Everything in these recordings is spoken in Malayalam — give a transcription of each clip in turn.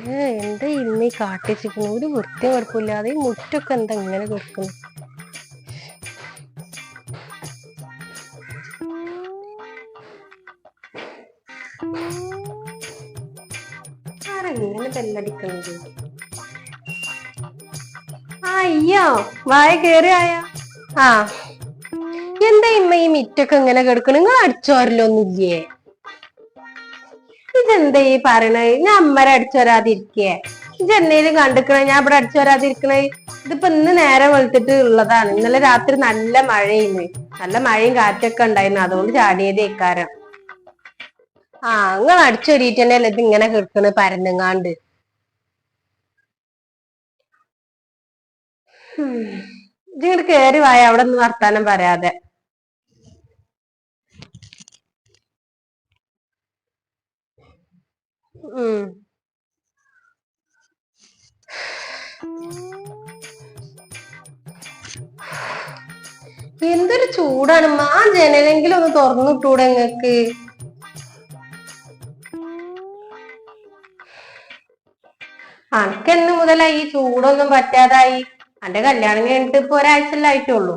എന്താ ഇന്ന് കാട്ടിച്ചിരിക്കുന്നു? ഒരു വൃത്തി കുഴപ്പമില്ലാതെ ഈ മുറ്റൊക്കെ എന്താ ഇങ്ങനെ കിടക്കുന്നു? ആരെങ്ങനെ ബെല്ലടിക്കുന്നത്? അയ്യോ, വായ കേറിയായ. ആ, എന്താ ഇമ്മ ഈ മിറ്റൊക്കെ ഇങ്ങനെ കിടക്കണ? നിങ്ങൾ അടിച്ചോരലൊന്നുമില്ലേ? ഇതെന്താ ഈ പറയണേ? ഞാൻ അമ്മരെ അടിച്ചോരാതിരിക്കേ? ഇതെന്നേലും കണ്ടിക്കണേ ഞാൻ ഇവിടെ അടിച്ചോരാതിരിക്കണേ? ഇതിപ്പോ ഇന്ന് നേരം വെളുത്തിട്ട് ഉള്ളതാണ്. ഇന്നലെ രാത്രി നല്ല മഴയുന്നു, നല്ല മഴയും കാറ്റൊക്കെ ഉണ്ടായിരുന്നു, അതുകൊണ്ട് ചാടിയതേക്കാരം. ആ, നിങ്ങൾ അടിച്ചൊരിയിട്ട് തന്നെ അല്ലേ ഇത് ഇങ്ങനെ കിടക്കണ് പരന്നുങ്ങാണ്ട്? ഇതിങ്ങോട്ട് കേറി വായ, അവിടെ നിന്ന് വർത്താനം പറയാതെ. എന്തൊരു ചൂടാണ്! ആ ജനലെങ്കിലും ഒന്ന് തുറന്നിട്ടൂടെ നിങ്ങക്ക്? അനക്കെന്ന് മുതലായി ഈ ചൂടൊന്നും പറ്റാതായി? അന്റെ കല്യാണം കഴിഞ്ഞിട്ട് ഇപ്പൊ ഒരാഴ്ചയല്ലേ ആയിട്ടുള്ളൂ.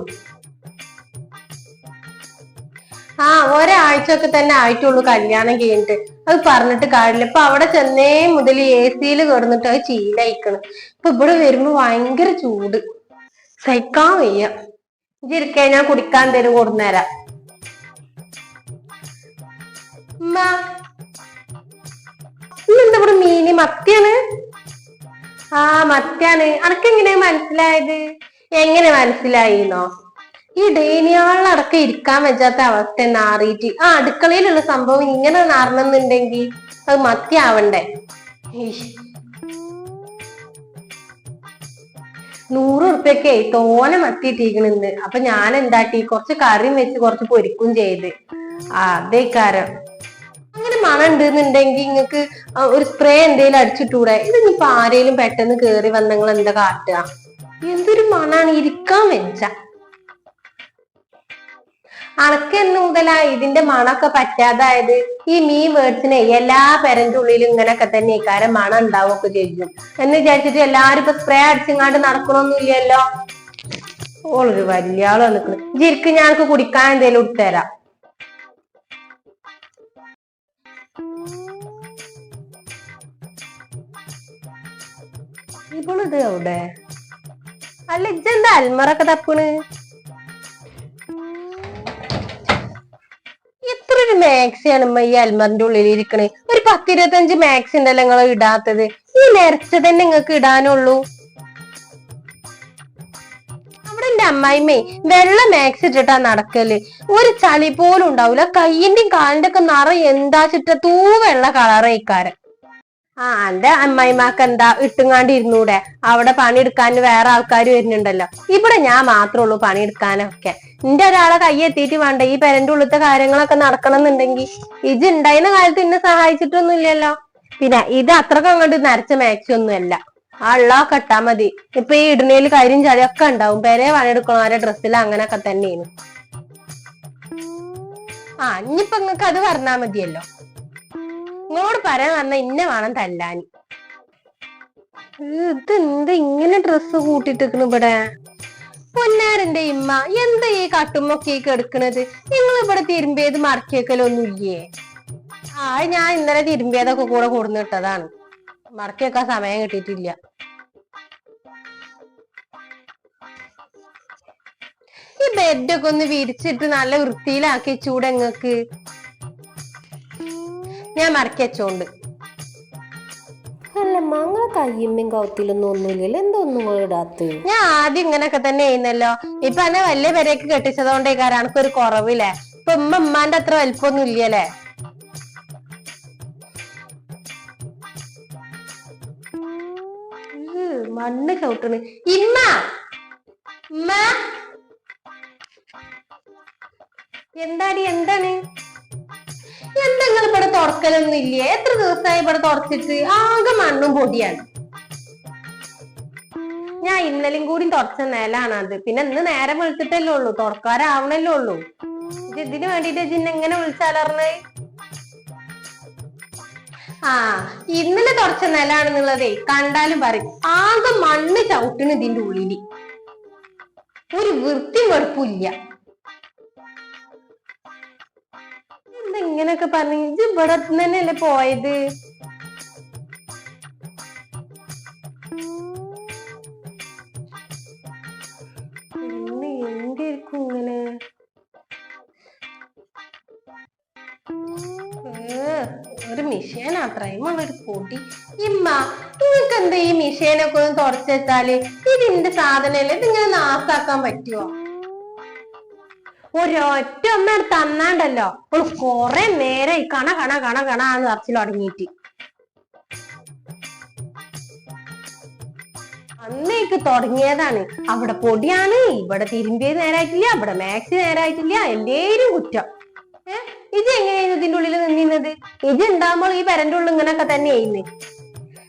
ആ, ഒരാഴ്ച ഒക്കെ തന്നെ ആയിട്ടുള്ളൂ കല്യാണം കഴിഞ്ഞിട്ട്. അത് പറഞ്ഞിട്ട് കാര്യമില്ല. ഇപ്പൊ അവിടെ ചെന്നേ മുതൽ AC കിടന്നിട്ട് അത് ചീലായിക്കണ്. ഇപ്പൊ ഇവിടെ വരുമ്പോ ഭയങ്കര ചൂട്, സഹിക്കാൻ വയ്യ. ഇരിക്കെ, ഞാൻ കുടിക്കാൻ തരും, കൊടുന്നേരാം. ഉമ്മ, ഇന്നെന്താ ഇവിടെ മീന്? മത്തിയാണ്? ആ, മത്തിയാണ്. അനക്കെങ്ങനെ മനസ്സിലായത്? എങ്ങനെ മനസ്സിലായിന്നോ? ഈ ഡേനിയാളിലടക്കം ഇരിക്കാൻ പറ്റാത്ത അവസ്ഥ നാറിയിട്ട്. ആ, അടുക്കളയിലുള്ള സംഭവം ഇങ്ങനെ നാറണമെന്നുണ്ടെങ്കിൽ അത് മത്തി ആവണ്ടേ? 100 ഉറുപ്പ്യക്കെ തോനെ മത്തി ഇട്ടിരിക്കണെന്ന്. അപ്പൊ ഞാൻ എന്താട്ടി, കുറച്ച് കറിയും വെച്ച് കുറച്ച് പൊരിക്കും ചെയ്ത്. അതേക്കാരം. അങ്ങനെ മണം ഉണ്ടെന്നുണ്ടെങ്കിൽ നിങ്ങക്ക് ഒരു സ്പ്രേ എന്തേലും അടിച്ചിട്ടൂടെ? ഇതിനിപ്പോ ആരേലും പെട്ടെന്ന് കേറി വന്ന നിങ്ങൾ എന്താ കാട്ടുക? എന്തൊരു മണാണ്, ഇരിക്കാൻ വെച്ച. അനക്കെന്ന് മുതലാ ഇതിന്റെ മണൊക്കെ പറ്റാതായത്? ഈ മീൻ മേടിച്ചിനെ എല്ലാ പെരന്റെ ഉള്ളിലും ഇങ്ങനൊക്കെ തന്നെ ഇക്കാരം മണം ഉണ്ടാവുകയൊക്കെ ചെയ്യും എന്ന് വിചാരിച്ചിട്ട് എല്ലാരും ഇപ്പൊ സ്പ്രേ അടിച്ചിങ്ങാണ്ട് നടക്കണമൊന്നുമില്ലല്ലോ. ഓളൊരു വലിയ ആള് നിൽക്കുന്നു. ജിരിക്ക്, ഞങ്ങൾക്ക് കുടിക്കാൻ എന്തേലും ഇട്ടുതരാം. ഇവളിത് എവിടെ? അല്ല, ഇജെന്താ അൽമറൊക്കെ തപ്പണ്? എത്ര ഒരു മാക്സിയാണ് ഈ അൽമറിന്റെ ഉള്ളിൽ ഇരിക്കണേ? ഒരു 10-25 മാക്സി ഉണ്ടല്ലോ നിങ്ങൾ ഇടാത്തത്. ഈ നിറച്ചത് തന്നെ നിങ്ങൾക്ക് ഇടാനുള്ളൂ. അവിടെ എന്റെ അമ്മായിമ്മേ വെള്ള മാക്സി ഇട്ടിട്ടാ നടക്കല്. ഒരു ചളി പോലും ഉണ്ടാവൂല. കയ്യിന്റെയും കാലിന്റെ ഒക്കെ നിറം എന്താ ചിട്ട വെള്ള കളറേക്കാരൻ. ആ, എന്റെ അമ്മായിമാക്ക് എന്താ ഇട്ടുങ്ങാണ്ട് ഇരുന്നൂടെ? അവിടെ പണിയെടുക്കാൻ വേറെ ആൾക്കാർ വരുന്നുണ്ടല്ലോ. ഇവിടെ ഞാൻ മാത്രമേ ഉള്ളൂ പണിയെടുക്കാനൊക്കെ. എന്റെ ഒരാളെ കൈ എത്തിയിട്ട് വേണ്ട ഈ പെരന്റെ ഉള്ളിലത്തെ കാര്യങ്ങളൊക്കെ നടക്കണം എന്നുണ്ടെങ്കിൽ. ഇത് ഉണ്ടായിരുന്ന കാലത്ത് എന്നെ സഹായിച്ചിട്ടൊന്നുമില്ലല്ലോ. പിന്നെ ഇത് അത്രക്ക് അങ്ങോട്ട് നരച്ച മാക്സി ഒന്നുമല്ല. ആ ഉള്ളതൊക്കെ ഇട്ടാ മതി. ഇപ്പൊ ഈ ഇടുന്നേല് കരിയും ചളിയൊക്കെ ഉണ്ടാവും. പെരെ പണിയെടുക്കണവരെ ഡ്രസ്സിൽ അങ്ങനെയൊക്കെ തന്നെയാണ്. ആ, ഇനിയിപ്പൊ നിങ്ങക്ക് അത് പറഞ്ഞാ മതിയല്ലോ. നിങ്ങളോട് പറയാൻ വന്ന ഇന്നെ വേണം തല്ലാൻ. ഇതെന്താ ഇങ്ങനെ ഡ്രസ്സ് കൂട്ടിട്ടിരിക്കണ ഇവിടെ? പൊന്നാരന്റെ ഇമ്മ, എന്താ ഈ കട്ടുമൊക്കെ ഈ കെടുക്കണത്? നിങ്ങൾ ഇവിടെ തിരുമ്പിയത് മടക്കിയേക്കലൊന്നും ഇല്ലേ? ആ, ഞാൻ ഇന്നലെ തിരുമ്പിയതൊക്കെ കൂടെ കൊടുന്നിട്ടതാണ്. മടക്കി വെക്കാൻ സമയം കിട്ടിയിട്ടില്ല. ഈ ബെഡൊക്കെ ഒന്ന് വിരിച്ചിട്ട് നല്ല വൃത്തിയിലാക്കി വെച്ചൂടെ നിങ്ങക്ക്? ഞാൻ മടക്കി വെച്ചോണ്ട്. അല്ല, മങ്ങളെ കയ്യമ്മയും കൗത്തിലൊന്നും ഒന്നുമില്ലല്ലോ, എന്തോ ഒന്നും നിങ്ങൾ ഇടാത്ത? ഞാൻ ആദ്യം ഇങ്ങനെയൊക്കെ തന്നെ ചെയ്യുന്നല്ലോ. ഇപ്പൊ എന്നെ വലിയ പെരേക്ക് കെട്ടിച്ചതുകൊണ്ടേക്കാരം എനക്കൊരു കുറവില്ലേ. ഇപ്പൊ ഉമ്മാന്റെ അത്ര വലിപ്പൊന്നും ഇല്ലല്ലേ. മണ്ണ് ചവിട്ടണ്. ഇമ്മ, ഉമ്മ, എന്താടി? എന്താണ്? നിങ്ങൾ ഇവിടെ തുറക്കലൊന്നും ഇല്ലേ? എത്ര ദിവസമായി ഇവിടെ തുറച്ചിട്ട്? ആകെ മണ്ണും പൊടിയാണ്. ഞാൻ ഇന്നലെയും കൂടി തുറച്ച നിലാണ് അത്. പിന്നെ ഇന്ന് നേരം വിളിച്ചിട്ടല്ലേ ഉള്ളൂ, തുറക്കാരാവണല്ലേ ഉള്ളൂ. ഇതിന് വേണ്ടിട്ട് ജിന്നെ എങ്ങനെ വിളിച്ചാലറിഞ്ഞേ? ആ ഇന്നലെ തുടച്ച നിലാണെന്നുള്ളതേ കണ്ടാലും പറയും ആകെ മണ്ണ് ചവിട്ടണ് ഇതിന്റെ ഉള്ളില് ഒരു വൃത്തി വെറുപ്പില്ല. എന്താ ഇങ്ങനെയൊക്കെ പറഞ്ഞു? ഇത് ഇവിടെ തന്നെയല്ലേ പോയത്? എന്തായിരിക്കും ഇങ്ങനെ? ഒരു മിഷീനാത്ര ഒരു പൊടി. ഇമ്മ നിങ്ങൾക്ക് എന്താ ഈ മിഷീനൊക്കെ ഒന്ന് തുടച്ചാല് ഇതിന്റെ സാധനല്ലേ, ഇതിങ്ങനെ നാസാക്കാൻ പറ്റുമോ? ഒരൊറ്റ ഒന്ന തന്നാണ്ടല്ലോ അപ്പോൾ കൊറേ നേരം കണ കണ കണ കണ നിറച്ചിൽ തുടങ്ങിയിട്ട് അന്നേക്ക് തുടങ്ങിയതാണ്. അവിടെ പൊടിയാണ്, ഇവിടെ തിരുമ്പിയത് നേരായിട്ടില്ല, അവിടെ മാക്സി നേരായിട്ടില്ല, എല്ലാരും കുറ്റം. ഇത് എങ്ങനെയായിരുന്നു ഇതിന്റെ ഉള്ളിൽ നിന്നിരുന്നത്? ഇത് ഉണ്ടാകുമ്പോൾ ഈ പെരന്റെ ഉള്ളിൽ ഇങ്ങനെയൊക്കെ തന്നെ ആയിരുന്നു.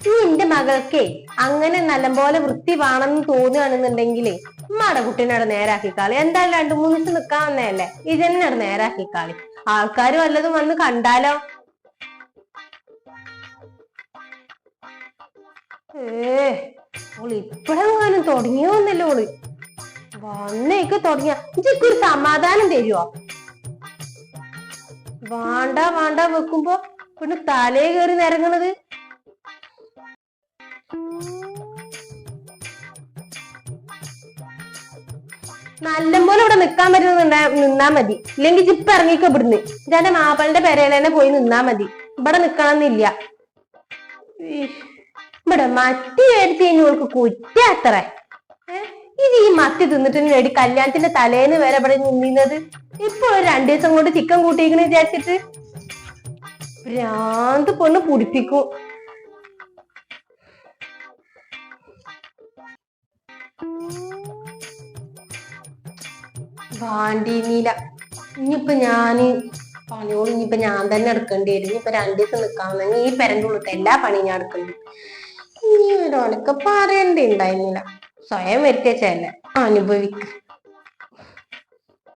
ഈ എന്റെ മകൾക്കേ അങ്ങനെ നല്ലപോലെ വൃത്തി വേണമെന്ന് തോന്നുകയാണെന്നുണ്ടെങ്കിലേ ഉമ്മയുടെ കുട്ടീനോട് നേരാക്കിക്കാളി. എന്തായാലും 2-3 ദിവസം നിക്കാൻ വന്നതല്ലേ, ഇതെന്നോട് നേരാക്കിക്കാളി. ആൾക്കാർ വല്ലതും വന്ന് കണ്ടാലോ? ഓള് ഇപ്പഴെങ്ങാനും തുടങ്ങിയോന്നല്ലോ. ഓള് വന്നേക്ക് തുടങ്ങിയ ഇതൊരു സമാധാനം തരുവോ? വാണ്ട വാണ്ട വെക്കുമ്പോ പിന്നെ തലേ കയറി നിരങ്ങണത്. നല്ലപോലെ ഇവിടെ നിക്കാൻ പറ്റുന്ന നിന്നാ മതി, ഇല്ലെങ്കിൽ ജിപ്പ് ഇറങ്ങിക്കോ ഇവിടുന്ന്. ഇതെന്റെ മാപ്പളിന്റെ പെരയിൽ തന്നെ പോയി നിന്നാ മതി, ഇവിടെ നിക്കണമെന്നില്ല. ഇവിടെ മത്തി മേടിച്ച് കഴിഞ്ഞവർക്ക് കുറ്റത്ര. ഇത് ഈ മത്തി തിന്നിട്ട് വേണ്ടി കല്യാണത്തിന്റെ തലേന്ന് വരെ ഇവിടെ നിന്നത്. ഇപ്പൊ 2 ദിവസം കൊണ്ട് ചിക്കൻ കൂട്ടിയിരിക്കണ വിചാരിച്ചിട്ട് ഭ്രാന്ത് പൊണ്ണ് പുടിപ്പിക്കും. വാണ്ടിനീല. ഇനിയിപ്പൊ പണിയോട് ഇനിയിപ്പൊ ഞാൻ തന്നെ എടുക്കേണ്ടി വരും. ഇനിയിപ്പൊ 2 ദിവസം നിക്കാമെന്ന് ഈ പെരന്റെ ഉള്ളിട്ട് എല്ലാ പണിയും ഞാൻ എടുക്കേണ്ടി. ഇനി ഒരാളൊക്കെ പറയണ്ടേ ഉണ്ടായിരുന്നില്ല, സ്വയം വരുത്തിയല്ലേ അനുഭവിക്ക.